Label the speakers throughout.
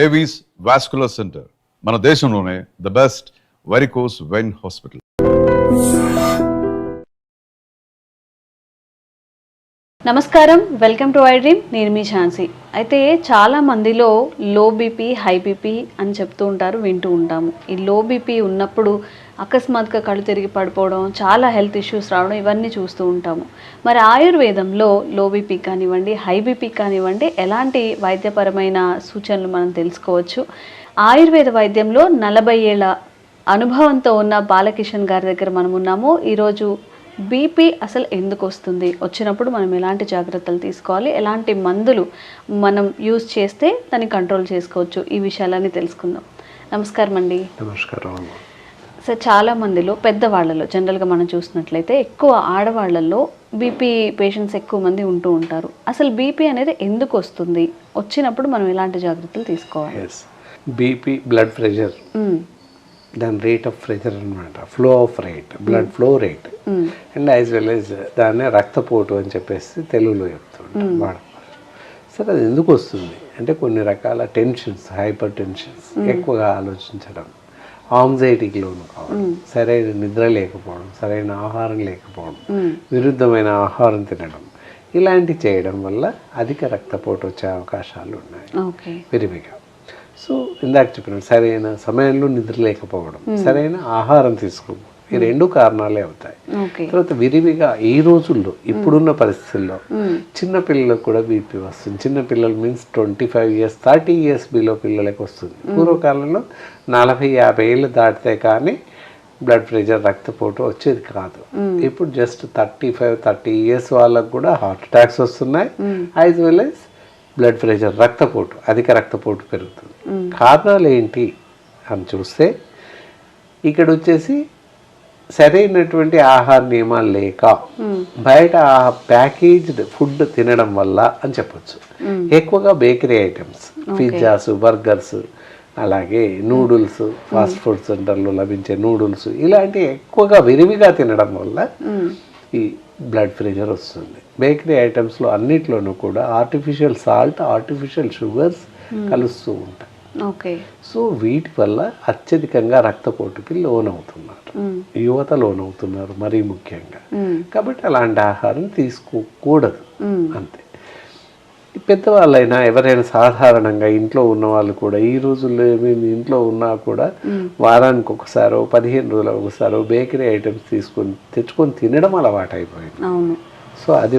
Speaker 1: Avis vascular centre మన దేశంలోనే the best varicose vein hospital.
Speaker 2: నమస్కారం, వెల్కమ్ టు ఐ డ్రీమ్. నేను మీ ఝాన్సీ. అయితే చాలా మందిలో లో బీపీ, హై బీపీ అని చెప్తూ ఉంటారు, వింటూ ఉంటాము. ఈ లో బీపీ ఉన్నప్పుడు అకస్మాత్తుగా కళ్ళు తిరిగి పడిపోవడం, చాలా హెల్త్ ఇష్యూస్ రావడం, ఇవన్నీ చూస్తూ ఉంటాము. మరి ఆయుర్వేదంలో లో బీపీ కానివ్వండి, హై బీపీ కానివ్వండి, ఎలాంటి వైద్యపరమైన సూచనలు మనం తెలుసుకోవచ్చు? ఆయుర్వేద వైద్యంలో 40 ఏళ్ల అనుభవంతో ఉన్న బాలకిషన్ గారి దగ్గర మనం ఉన్నాము. ఈరోజు బీపీ అసలు ఎందుకు వస్తుంది, వచ్చినప్పుడు మనం ఎలాంటి జాగ్రత్తలు తీసుకోవాలి, ఎలాంటి మందులు మనం యూజ్ చేస్తే దాన్ని కంట్రోల్ చేసుకోవచ్చు, ఈ విషయాలన్నీ తెలుసుకుందాం. నమస్కారం అండి.
Speaker 3: నమస్కారం.
Speaker 2: సార్, చాలా మందిలో పెద్దవాళ్ళలో జనరల్గా మనం చూసినట్లయితే ఎక్కువ ఆడవాళ్లలో బీపీ పేషెంట్స్ ఎక్కువ మంది ఉంటూ ఉంటారు. అసలు బీపీ అనేది ఎందుకు వస్తుంది, వచ్చినప్పుడు మనం ఎలాంటి జాగ్రత్తలు తీసుకోవాలి?
Speaker 3: బీపీ బ్లడ్ ప్రెషర్, దాని రేట్ ఆఫ్ ప్రెషర్ అనమాట, flow of rate, blood flow rate, and as well as దాన్నే రక్తపోటు అని చెప్పేసి తెలుగులో చెప్తుంటాం వాడు. సరే, అది ఎందుకు వస్తుంది అంటే కొన్ని రకాల టెన్షన్స్, హైపర్ టెన్షన్స్, ఎక్కువగా ఆలోచించడం, ఆంగ్జైటీకి లోను కావడం, సరైన నిద్ర లేకపోవడం, సరైన ఆహారం లేకపోవడం, విరుద్ధమైన ఆహారం తినడం, ఇలాంటివి చేయడం వల్ల అధిక రక్తపోటు వచ్చే అవకాశాలు ఉన్నాయి విరివిగా. సో ఇందాక చెప్పిన సరైన సమయంలో నిద్ర లేకపోవడం, సరైన ఆహారం తీసుకోవడం, ఈ 2 కారణాలే అవుతాయి. తర్వాత విరివిగా ఈ రోజుల్లో ఇప్పుడున్న పరిస్థితుల్లో చిన్నపిల్లలకు కూడా బీపీ వస్తుంది. చిన్నపిల్లలు మీన్స్ 25 years 30 years బిలో పిల్లలకు వస్తుంది. పూర్వకాలంలో 40-50 ఏళ్ళు దాటితే కానీ బ్లడ్ ప్రెషర్, రక్తపోటు వచ్చేది కాదు. ఇప్పుడు జస్ట్ 35-30 years వాళ్ళకు కూడా హార్ట్ అటాక్స్ వస్తున్నాయి, as well as blood pressure, రక్తపోటు, అధిక రక్తపోటు పెరుగుతుంది. కారణాలు ఏంటి అని చూస్తే ఇక్కడ వచ్చేసి సరైనటువంటి ఆహార నియమాలు లేక, బయట ప్యాకేజ్డ్ ఫుడ్ తినడం వల్ల అని చెప్పొచ్చు. ఎక్కువగా బేకరీ ఐటమ్స్, పిజ్జాస్, బర్గర్స్, అలాగే నూడిల్స్, ఫాస్ట్ ఫుడ్ సెంటర్లో లభించే నూడిల్స్, ఇలాంటివి ఎక్కువగా విరివిగా తినడం వల్ల ఈ బ్లడ్ ప్రెషర్ వస్తుంది. బేకరీ ఐటమ్స్లో అన్నిట్లోనూ కూడా ఆర్టిఫిషియల్ సాల్ట్, ఆర్టిఫిషియల్ షుగర్స్ కలుస్తూ ఉంటాయి. సో వీటి వల్ల అత్యధికంగా రక్తపోటుకి లోనవుతున్నారు, యువత లోనవుతున్నారు మరీ ముఖ్యంగా. కాబట్టి అలాంటి ఆహారం తీసుకోకూడదు, అంతే. పెద్దవాళ్ళైనా ఎవరైనా సాధారణంగా ఇంట్లో ఉన్న వాళ్ళు కూడా ఈ రోజుల్లో ఏమేమి ఇంట్లో ఉన్నా కూడా వారానికి ఒకసారో 15 రోజులకు ఒకసారో బేకరీ ఐటమ్స్ తెచ్చుకొని తినడం అలవాటు అయిపోయింది. సో అది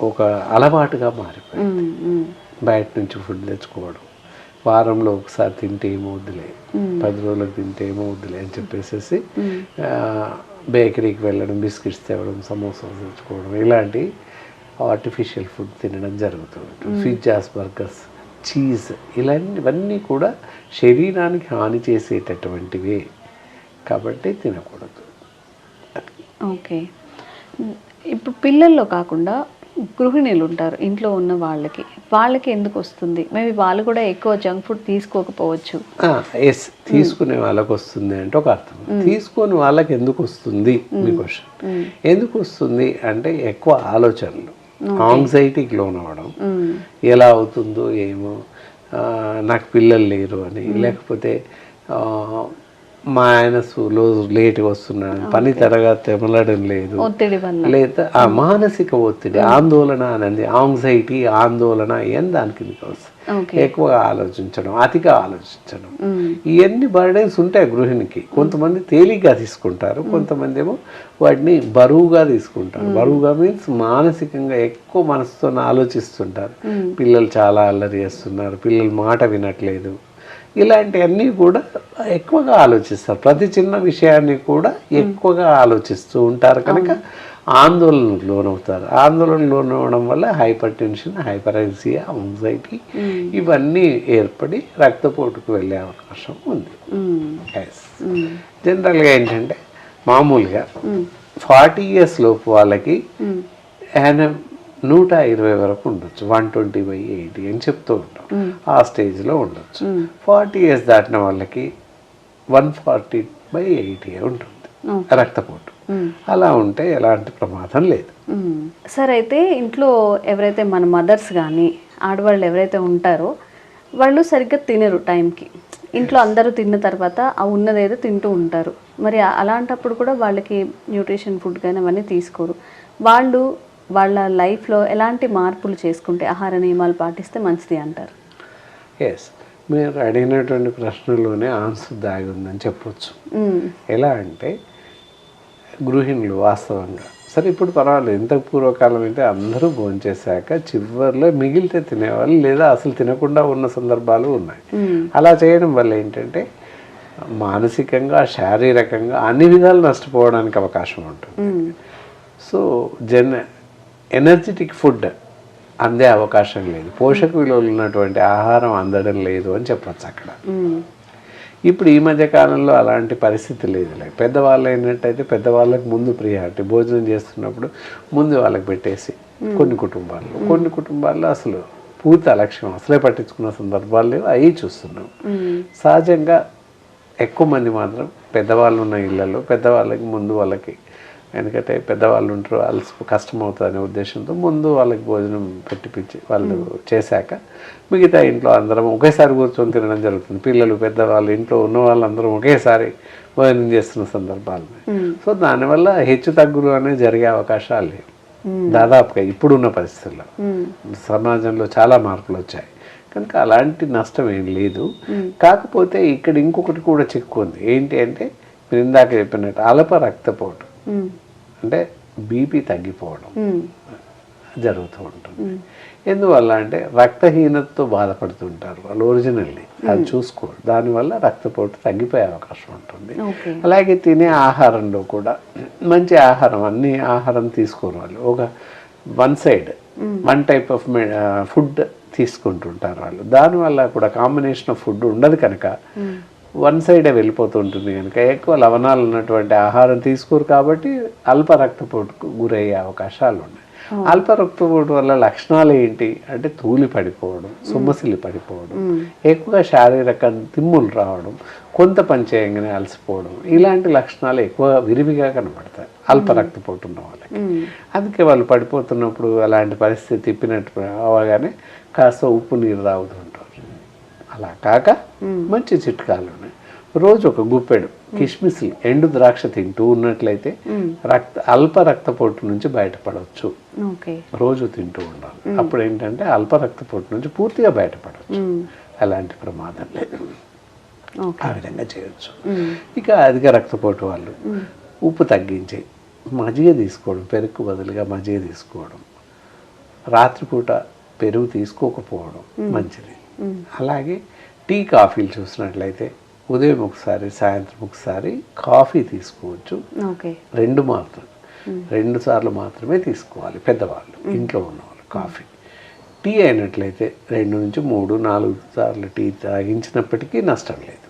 Speaker 3: ఒక అలవాటుగా మారిపోయింది. బయట నుంచి ఫుడ్ తెచ్చుకోవడం, వారంలో ఒకసారి తింటే ఏమవుద్దులే, 10 రోజులకు తింటే ఏమవుద్దులే అని చెప్పేసి బేకరీకి వెళ్ళడం, బిస్కెట్స్ తేవడం, సమోసాలు తెచ్చుకోవడం, ఇలాంటి ఆర్టిఫిషియల్ ఫుడ్ తినడం జరుగుతుంది. పిజ్జాస్, బర్గర్స్, చీజ్, ఇలాంటివన్నీ కూడా శరీరానికి హాని చేసేటటువంటివే కాబట్టి తినకూడదు.
Speaker 2: ఓకే. ఇప్పుడు పిల్లల్లో కాకుండా గృహిణులు ఉంటారు, ఇంట్లో ఉన్న వాళ్ళకి ఎందుకు వస్తుంది? మేబీ వాళ్ళు కూడా ఎక్కువ జంక్ ఫుడ్ తీసుకోకపోవచ్చు.
Speaker 3: ఎస్, తీసుకునే వాళ్ళకి వస్తుంది అంటే ఒక అర్థం. తీసుకునే వాళ్ళకి ఎందుకు వస్తుంది మీ క్వశ్చన్. ఎందుకు వస్తుంది అంటే ఎక్కువ ఆలోచనలు, ఆంగ్జైటీకి లోన్ అవ్వడం, ఎలా అవుతుందో ఏమో, నాకు పిల్లలు లేరు అని, లేకపోతే మా ఆయన లేట్గా వస్తున్నాడు, పని త్వరగా తెమలడం లేదు, లేదా ఆ మానసిక ఒత్తిడి, ఆందోళన అనేది, ఆంగ్జైటీ, ఆందోళన, ఏం దానికి వస్తుంది. ఎక్కువగా ఆలోచించడం, అతిగా ఆలోచించడం, ఇవన్నీ బర్డెన్స్ ఉంటాయి గృహిణికి. కొంతమంది తేలిగ్గా తీసుకుంటారు, కొంతమంది ఏమో వాటిని బరువుగా తీసుకుంటారు. బరువుగా మీన్స్ మానసికంగా ఎక్కువ మనసుతో ఆలోచిస్తుంటారు. పిల్లలు చాలా అల్లరి చేస్తున్నారు, పిల్లలు మాట వినట్లేదు, ఇలాంటివన్నీ కూడా ఎక్కువగా ఆలోచిస్తారు. ప్రతి చిన్న విషయాన్ని కూడా ఎక్కువగా ఆలోచిస్తూ ఉంటారు కనుక ఆందోళనకు లోనవుతారు. ఆందోళనకు లోనవడం వల్ల హైపర్ టెన్షన్, హైపర్ఎక్సియా, యాంగ్జైటీ ఇవన్నీ ఏర్పడి రక్తపోటుకు వెళ్ళే అవకాశం ఉంది. జనరల్గా ఏంటంటే మామూలుగా 40 years లోపు వాళ్ళకి 120 వరకు ఉండొచ్చు, 120/80 అని చెప్తూ ఉంటాం. ఆ స్టేజ్లో ఉండొచ్చు. 40 years దాటిన వాళ్ళకి 140/80 ఉంటుంది రక్తపోటు. అలా ఉంటే ఎలాంటి ప్రమాదం లేదు.
Speaker 2: సార్, అయితే ఇంట్లో ఎవరైతే మన మదర్స్ కానీ ఆడవాళ్ళు ఎవరైతే ఉంటారో వాళ్ళు సరిగ్గా తినరు టైంకి. ఇంట్లో అందరూ తిన్న తర్వాత ఆ ఉన్నదేదో తింటూ ఉంటారు. మరి అలాంటప్పుడు కూడా వాళ్ళకి న్యూట్రిషన్ ఫుడ్ కానీ అవన్నీ తీసుకోరు. వాళ్ళు వాళ్ళ లైఫ్లో ఎలాంటి మార్పులు చేసుకుంటే ఆహార నియమాలు పాటిస్తే మంచిది అంటారు?
Speaker 3: ఎస్, మీరు అడిగినటువంటి ప్రశ్నలోనే ఆన్సర్ దాగి ఉందని చెప్పొచ్చు. ఎలా అంటే గృహిణులు వాస్తవంగా సరే ఇప్పుడు పర్వాలేదు, ఇంతకు పూర్వకాలం అయితే అందరూ భోంచేశాక చివరిలో మిగిలితే తినేవాళ్ళు, లేదా అసలు తినకుండా ఉన్న సందర్భాలు ఉన్నాయి. అలా చేయడం వల్ల ఏంటంటే మానసికంగా శారీరకంగా అన్ని విధాలు నష్టపోవడానికి అవకాశం ఉంటుంది. సో ఎనర్జెటిక్ ఫుడ్ అందే అవకాశం లేదు, పోషక విలువలు ఉన్నటువంటి ఆహారం అందడం లేదు అని చెప్పచ్చు అక్కడ. ఇప్పుడు ఈ మధ్య కాలంలో అలాంటి పరిస్థితి లేదు. పెద్దవాళ్ళు అయినట్టయితే పెద్దవాళ్ళకి ముందు ప్రియారిటీ, భోజనం చేస్తున్నప్పుడు ముందు వాళ్ళకి పెట్టేసి కొన్ని కుటుంబాల్లో అసలు పూర్తి అలక్ష్యం, అసలే పట్టించుకున్న సందర్భాలు లేవు, అవి చూస్తున్నాం. సహజంగా ఎక్కువ మంది మాత్రం పెద్దవాళ్ళు ఉన్న ఇళ్లలో పెద్దవాళ్ళకి ముందు వాళ్ళకి, ఎందుకంటే పెద్దవాళ్ళు ఉంటారు అలసి కష్టం అవుతుంది అనే ఉద్దేశంతో ముందు వాళ్ళకి భోజనం పెట్టిపించి వాళ్ళు చేశాక మిగతా ఇంట్లో అందరం ఒకేసారి కూర్చొని తినడం జరుగుతుంది. పిల్లలు పెద్దవాళ్ళు ఇంట్లో ఉన్న వాళ్ళందరం ఒకేసారి భోజనం చేస్తున్న సందర్భాలు. సో దానివల్ల హెచ్చు తగ్గులు అనేవి జరిగే అవకాశాలు లేవు దాదాపుగా ఇప్పుడున్న పరిస్థితుల్లో. సమాజంలో చాలా మార్పులు వచ్చాయి కనుక అలాంటి నష్టం ఏం లేదు. కాకపోతే ఇక్కడ ఇంకొకటి కూడా చిక్కుంది. ఏంటి అంటే మీరు ఇందాక చెప్పినట్టు అల్ప రక్తపోటు, అంటే బీపీ తగ్గిపోవడం జరుగుతూ ఉంటుంది. ఎందువల్ల అంటే రక్తహీనతతో బాధపడుతుంటారు వాళ్ళు ఒరిజినల్లీ, అది చూసుకోరు. దానివల్ల రక్తపోటు తగ్గిపోయే అవకాశం ఉంటుంది. అలాగే తినే ఆహారంలో కూడా మంచి ఆహారం, అన్ని ఆహారం తీసుకోరు వాళ్ళు. ఒక వన్ టైప్ ఆఫ్ ఫుడ్ తీసుకుంటుంటారు వాళ్ళు. దానివల్ల కూడా కాంబినేషన్ ఆఫ్ ఫుడ్ ఉండదు కనుక వన్ సైడే వెళ్ళిపోతుంటుంది కనుక ఎక్కువ లవణాలు ఉన్నటువంటి ఆహారం తీసుకోరు. కాబట్టి అల్ప రక్తపోటుకు గురయ్యే అవకాశాలు ఉన్నాయి. అల్ప రక్తపోటు వల్ల లక్షణాలు ఏంటి అంటే తూలి పడిపోవడం, సొమ్మసిల్లి పడిపోవడం, ఎక్కువగా శారీరక తిమ్ములు రావడం, కొంత పని చేయగానే అలసిపోవడం, ఇలాంటి లక్షణాలు ఎక్కువ విరివిగా కనబడతాయి అల్ప రక్తపోటు ఉన్న వాళ్ళకి. అందుకే వాళ్ళు పడిపోతున్నప్పుడు అలాంటి పరిస్థితి తిప్పినట్టు అవగానే కాస్త ఉప్పు నీరు తాగుతుంటారు. అలా కాక మంచి చిట్కాలు ఉన్నాయి. రోజు ఒక గుప్పెడు కిస్మిస్లు, ఎండు ద్రాక్ష తింటూ ఉన్నట్లయితే అల్ప రక్తపోటు నుంచి బయటపడవచ్చు. రోజు తింటూ ఉండాలి. అప్పుడు ఏంటంటే అల్ప రక్తపోటు నుంచి పూర్తిగా బయటపడవచ్చు, అలాంటి ప్రమాదం లేదు. ఆ విధంగా చేయొచ్చు. ఇక అధిక రక్తపోటు వాళ్ళు ఉప్పు తగ్గించి మజ్జిగ తీసుకోవడం, పెరుగు బదులుగా మజ్జిగ తీసుకోవడం, రాత్రిపూట పెరుగు తీసుకోకపోవడం మంచిది. అలాగే టీ కాఫీలు చూసినట్లయితే ఉదయం ఒకసారి సాయంత్రం ఒకసారి కాఫీ తీసుకోవచ్చు. 2 సార్లు మాత్రమే తీసుకోవాలి పెద్దవాళ్ళు, ఇంట్లో ఉన్నవాళ్ళు. కాఫీ టీ అయినట్లయితే 2 నుంచి 3, 4 సార్లు టీ తాగించినప్పటికీ నష్టం లేదు.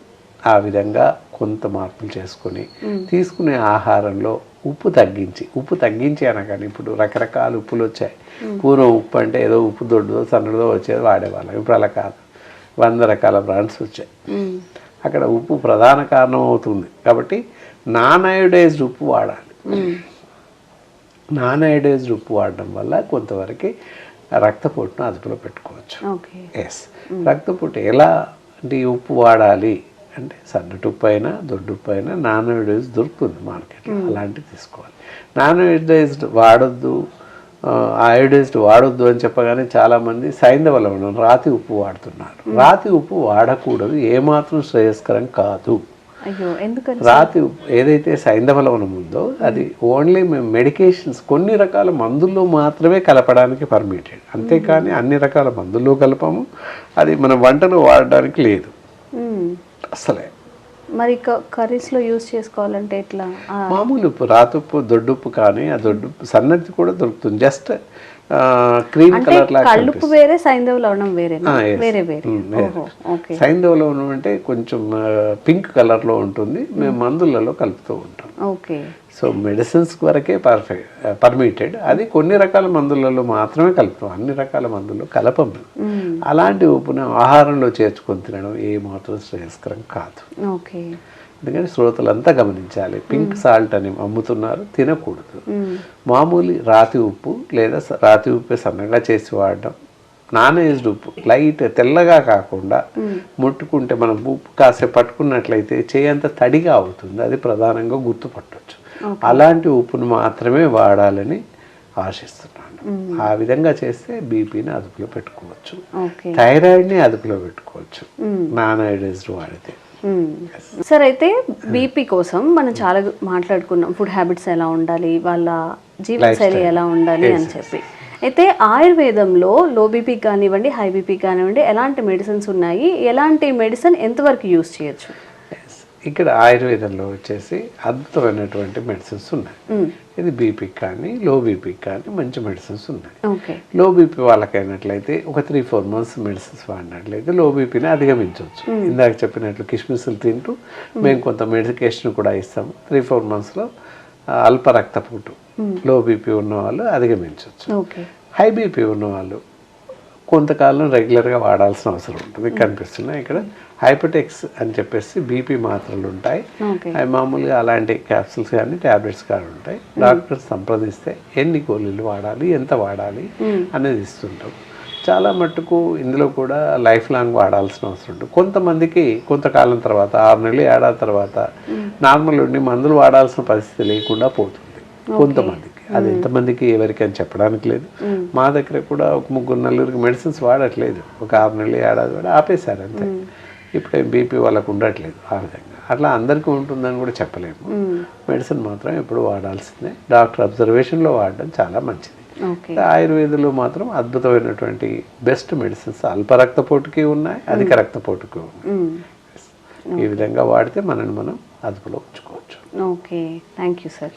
Speaker 3: ఆ విధంగా కొంత మార్పులు చేసుకొని తీసుకునే ఆహారంలో ఉప్పు తగ్గించి అనగానే ఇప్పుడు రకరకాల ఉప్పులు వచ్చాయి. పూర్వం ఉప్పు అంటే ఏదో ఉప్పు దొడ్డుదో సన్నదో వచ్చేది వాడేవాళ్ళం. ఇప్పుడు అలా కాదు, 100 రకాల బ్రాండ్స్ వచ్చాయి. అక్కడ ఉప్పు ప్రధాన కారణం అవుతుంది. కాబట్టి నాన్ అయోడైజ్డ్ ఉప్పు వాడాలి. నాన్ అయోడైజ్డ్ ఉప్పు వాడడం వల్ల కొంతవరకు రక్తపోటును అదుపులో పెట్టుకోవచ్చు. ఎస్, రక్తపోటు ఎలా అంటే ఉప్పు వాడాలి అంటే సన్నటి ఉప్పు అయినా దొడ్డు ఉప్పు అయినా నాన్ అయోడైజ్డ్ దొరుకుతుంది మార్కెట్లో, అలాంటివి తీసుకోవాలి. నాన్ అయోడైజ్డ్ అయోడైజ్డ్ వాడొద్దు అని చెప్పగానే చాలామంది సైంధవ లవణం రాతి ఉప్పు వాడుతున్నారు. రాతి ఉప్పు వాడకూడదు, ఏమాత్రం శ్రేయస్కరం కాదు. రాతి ఉప్పు ఏదైతే సైంధవ లవణం ఉందో అది ఓన్లీ మెడికేషన్స్, కొన్ని రకాల మందుల్లో మాత్రమే కలపడానికి పర్మిటెడ్, అంతేకాని అన్ని రకాల మందుల్లో కలపము. అది మన వంటలో వాడడానికి లేదు అసలే.
Speaker 2: మరి కర్రీస్లో యూజ్ చేసుకోవాలంటే ఎట్లా?
Speaker 3: మామూలు ఉప్పు, రాతుప్పు, దొడ్డుప్పు, కానీ ఆ దొడ్డుప్పు సన్నది కూడా దొరుకుతుంది. జస్ట్ క్రీమ్ కలర్ లాగా.
Speaker 2: కల్లుప్పు వేరే, సైంధవ లవణం వేరే.
Speaker 3: సైంధవ లవణం అంటే కొంచెం పింక్ కలర్ లో ఉంటుంది, మేము మందులలో కలుపుతూ ఉంటాం. సో మెడిసిన్స్ వరకే పర్మిటెడ్. అది కొన్ని రకాల మందులలో మాత్రమే కలుపుతాం, అన్ని రకాల మందుల్లో కలపము. అలాంటి ఉప్పును ఆహారంలో చేర్చుకొని తినడం ఏమాత్రం శ్రేయస్కరం కాదు. అందుకని శ్రోతలంతా గమనించాలి. పింక్ సాల్ట్ అని అమ్ముతున్నారు, తినకూడదు. మామూలు రాతి ఉప్పు లేదా రాతి ఉప్పు సన్నగా చేసి వాడడం నాన్ ఏజ్డ్ ఉప్పు లైట్ తెల్లగా కాకుండా ముట్టుకుంటే మనం ఉప్పు కాసేపు పట్టుకున్నట్లయితే చేయంత తడిగా అవుతుంది, అది ప్రధానంగా గుర్తుపట్టవచ్చు. అలాంటి ఉప్పును మాత్రమే వాడాలని ఆశిస్తున్నాను. ఆ విధంగా చేస్తే బీపీని అదుపులో పెట్టుకోవచ్చు, థైరాయిడ్ని అదుపులో పెట్టుకోవచ్చు నాన్ అయోడైజ్డ్ వాడితే.
Speaker 2: సార్ అయితే బీపీ కోసం మనం చాలా మాట్లాడుకున్నాం, ఫుడ్ హ్యాబిట్స్ ఎలా ఉండాలి, వాళ్ళ జీవనశైలి ఎలా ఉండాలి అని చెప్పి. అయితే ఆయుర్వేదంలో లో బీపీకి కానివ్వండి, హై బీపీకి కానివ్వండి ఎలాంటి మెడిసిన్స్ ఉన్నాయి, ఎలాంటి మెడిసిన్ ఎంతవరకు యూజ్ చేయొచ్చు?
Speaker 3: ఇక్కడ ఆయుర్వేదంలో వచ్చేసి అద్భుతమైనటువంటి మెడిసిన్స్ ఉన్నాయి. ఇది బీపీకి కానీ లో బీపీకి కానీ మంచి మెడిసిన్స్ ఉన్నాయి. లో బీపీ వాళ్ళకైనట్లయితే ఒక 3-4 మంత్స్ మెడిసిన్స్ వాడినట్లయితే లో బీపీని అధిగమించవచ్చు. ఇందాక చెప్పినట్లు కిస్మిస్లు తింటూ మేము కొంత మెడికేషన్ కూడా ఇస్తాము. 3-4 మంత్స్లో అల్ప రక్తపోటు లో బీపీ ఉన్న వాళ్ళు అధిగమించవచ్చు. హై బీపీ ఉన్న వాళ్ళు కొంతకాలం రెగ్యులర్గా వాడాల్సిన అవసరం ఉంటుంది. కనిపిస్తున్నాయి ఇక్కడ హైపర్టెక్స్ అని చెప్పేసి బీపీ మాత్రలు ఉంటాయి. అవి మామూలుగా అలాంటి క్యాప్సిల్స్ కానీ ట్యాబ్లెట్స్ కానీ ఉంటాయి. డాక్టర్ సంప్రదిస్తే ఎన్ని గోళీలు వాడాలి, ఎంత వాడాలి అనేది ఇస్తుంటాం. చాలా మట్టుకు ఇందులో కూడా లైఫ్ లాంగ్ వాడాల్సిన అవసరం ఉంటుంది. కొంతమందికి కొంతకాలం తర్వాత 6 నెలలు ఏడాది తర్వాత నార్మల్ ఉండి మందులు వాడాల్సిన పరిస్థితి లేకుండా పోతుంది కొంతమందికి. అది ఎంతమందికి ఎవరికి అని చెప్పడానికి లేదు. మా దగ్గర కూడా ఒక 3-4 మెడిసిన్స్ వాడట్లేదు, ఒక 6 నెలలు ఏడాది వాడి ఆపేశారు అంతే. ఇప్పుడు బీపీ వాళ్ళకు ఉండట్లేదు ఆ విధంగా. అట్లా అందరికీ ఉంటుందని కూడా చెప్పలేము. మెడిసిన్ మాత్రం ఎప్పుడు వాడాల్సిందే, డాక్టర్ అబ్జర్వేషన్లో వాడడం చాలా మంచిది. ఆయుర్వేదంలో మాత్రం అద్భుతమైనటువంటి బెస్ట్ మెడిసిన్స్ అల్ప రక్తపోటుకి ఉన్నాయి, అధిక రక్తపోటుకి ఉన్నాయి. ఈ విధంగా వాడితే మనల్ని మనం అదుపులో ఉంచుకోవచ్చు.
Speaker 2: Okay, thank you sir.